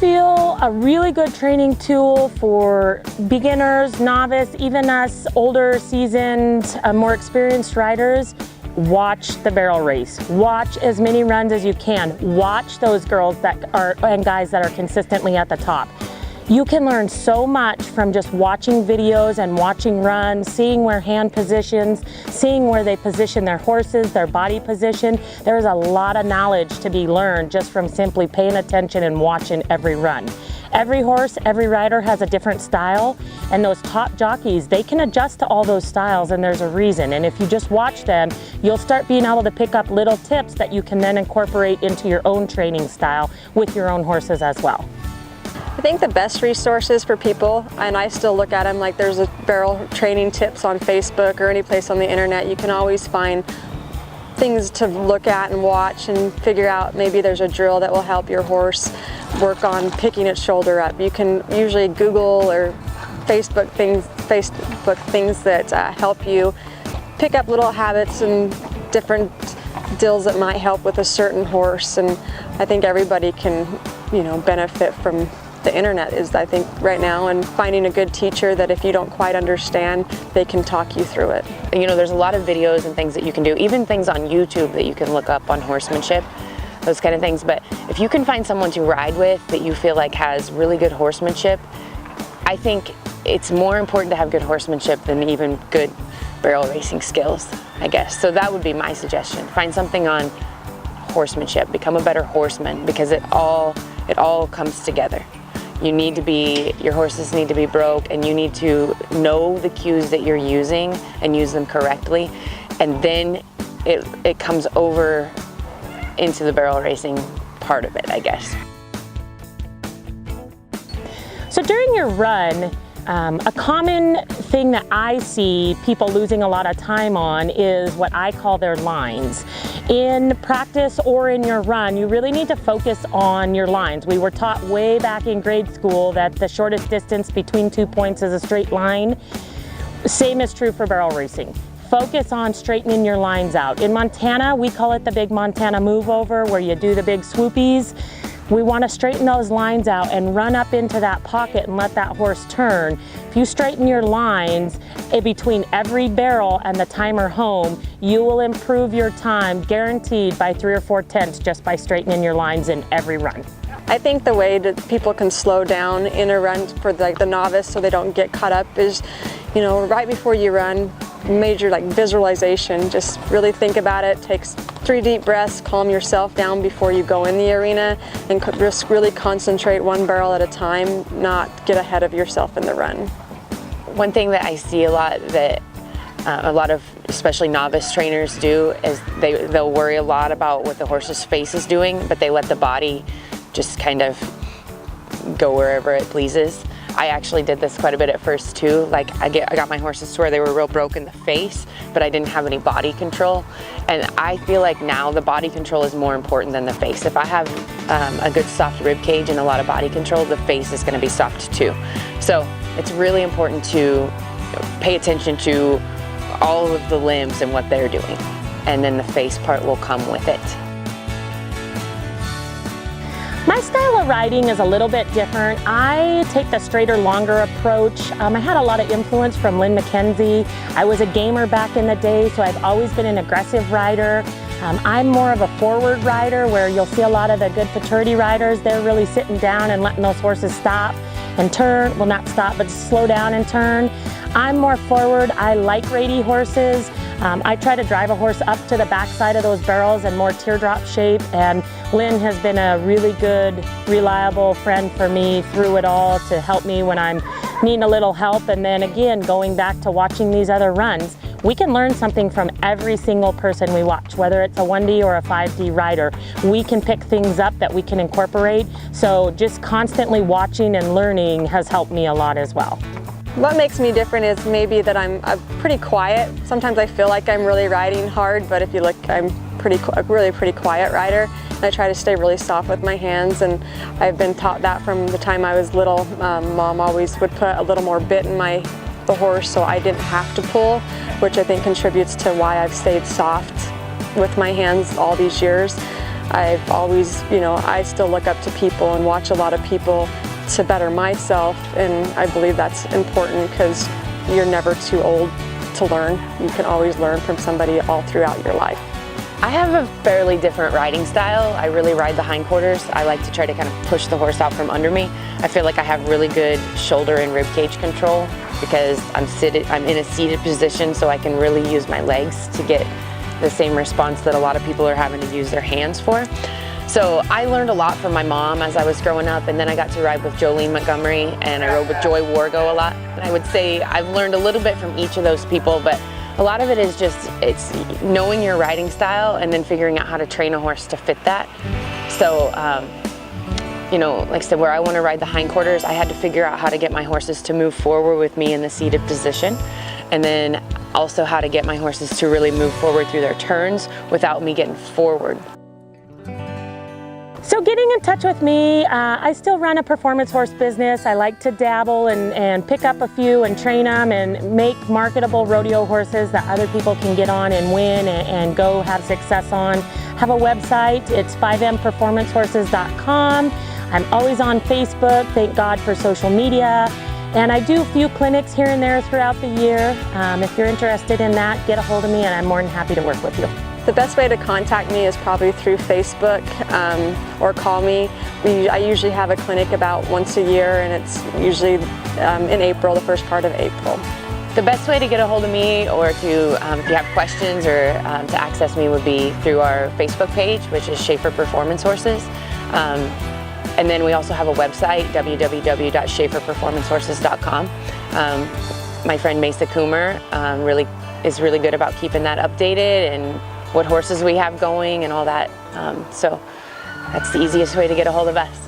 feel a really good training tool for beginners, novice, even us older, seasoned, more experienced riders, watch the barrel race. Watch as many runs as you can. Watch those girls and guys that are consistently at the top. You can learn so much from just watching videos and watching runs, seeing where hand positions, seeing where they position their horses, their body position. There's a lot of knowledge to be learned just from simply paying attention and watching every run. Every horse, every rider has a different style, and those top jockeys, they can adjust to all those styles, and there's a reason. And if you just watch them, you'll start being able to pick up little tips that you can then incorporate into your own training style with your own horses as well. I think the best resources for people, and I still look at them like there's a barrel training tips on Facebook or any place on the internet. You can always find things to look at and watch and figure out. Maybe there's a drill that will help your horse work on picking its shoulder up. You can usually Google or Facebook things that help you pick up little habits and different deals that might help with a certain horse. And I think everybody can, benefit from the internet I think right now, and finding a good teacher that if you don't quite understand, they can talk you through it. There's a lot of videos and things that you can do, even things on YouTube that you can look up on horsemanship, those kind of things. But if you can find someone to ride with that you feel like has really good horsemanship, I think it's more important to have good horsemanship than even good barrel racing skills, I guess. So that would be my suggestion. Find something on horsemanship, become a better horseman, because it all comes together. Your horses need to be broke, and you need to know the cues that you're using and use them correctly, and then it comes over into the barrel racing part of it, I guess. So during your run, a common thing that I see people losing a lot of time on is what I call their lines. In practice or in your run, you really need to focus on your lines. We were taught way back in grade school that the shortest distance between 2 points is a straight line. Same is true for barrel racing. Focus on straightening your lines out. In Montana, we call it the big Montana move over, where you do the big swoopies. We want to straighten those lines out and run up into that pocket and let that horse turn. If you straighten your lines in between every barrel and the timer home, you will improve your time guaranteed by 3 or 4 tenths just by straightening your lines in every run. I think the way that people can slow down in a run for the novice so they don't get caught up is, right before you run, major visualization. Just really think about it. Take 3 deep breaths, calm yourself down before you go in the arena, and just really concentrate one barrel at a time, not get ahead of yourself in the run. One thing that I see a lot that a lot of especially novice trainers do is they'll worry a lot about what the horse's face is doing, but they let the body just kind of go wherever it pleases. I actually did this quite a bit at first too. I got my horses to where they were real broke in the face, but I didn't have any body control. And I feel like now the body control is more important than the face. If I have a good soft rib cage and a lot of body control, the face is going to be soft too. So it's really important to pay attention to all of the limbs and what they're doing. And then the face part will come with it. My style of riding is a little bit different. I take the straighter, longer approach. I had a lot of influence from Lynn McKenzie. I was a gamer back in the day, so I've always been an aggressive rider. I'm more of a forward rider, where you'll see a lot of the good futurity riders. They're really sitting down and letting those horses stop and turn. Well, not stop, but slow down and turn. I'm more forward. I like rady horses. I try to drive a horse up to the backside of those barrels in more teardrop shape, and Lynn has been a really good, reliable friend for me through it all to help me when I'm needing a little help. And then again, going back to watching these other runs, we can learn something from every single person we watch, whether it's a 1D or a 5D rider. We can pick things up that we can incorporate. So just constantly watching and learning has helped me a lot as well. What makes me different is maybe that I'm pretty quiet. Sometimes I feel like I'm really riding hard, but if you look, I'm really a pretty quiet rider. And I try to stay really soft with my hands, and I've been taught that from the time I was little. Mom always would put a little more bit in the horse so I didn't have to pull, which I think contributes to why I've stayed soft with my hands all these years. I've always, I still look up to people and watch a lot of people to better myself, and I believe that's important because you're never too old to learn. You can always learn from somebody all throughout your life. I have a fairly different riding style. I really ride the hindquarters. I like to try to kind of push the horse out from under me. I feel like I have really good shoulder and rib cage control because I'm in a seated position, so I can really use my legs to get the same response that a lot of people are having to use their hands for. So I learned a lot from my mom as I was growing up, and then I got to ride with Jolene Montgomery, and I rode with Joy Wargo a lot. And I would say I've learned a little bit from each of those people, but a lot of it is it's knowing your riding style and then figuring out how to train a horse to fit that. So, like I said, where I want to ride the hindquarters, I had to figure out how to get my horses to move forward with me in the seated position, and then also how to get my horses to really move forward through their turns without me getting forward. So getting in touch with me, I still run a performance horse business. I like to dabble and pick up a few and train them and make marketable rodeo horses that other people can get on and win and go have success on. Have a website, it's 5mperformancehorses.com. I'm always on Facebook, thank God for social media. And I do a few clinics here and there throughout the year. If you're interested in that, get a hold of me and I'm more than happy to work with you. The best way to contact me is probably through Facebook or call me. I usually have a clinic about once a year, and it's usually in April, the first part of April. The best way to get a hold of me or to, if you have questions or to access me would be through our Facebook page, which is Schafer Performance Horses. And then we also have a website, www.schaferperformancehorses.com. My friend Mesa Coomer is really good about keeping that updated and what horses we have going and all that. So that's the easiest way to get a hold of us.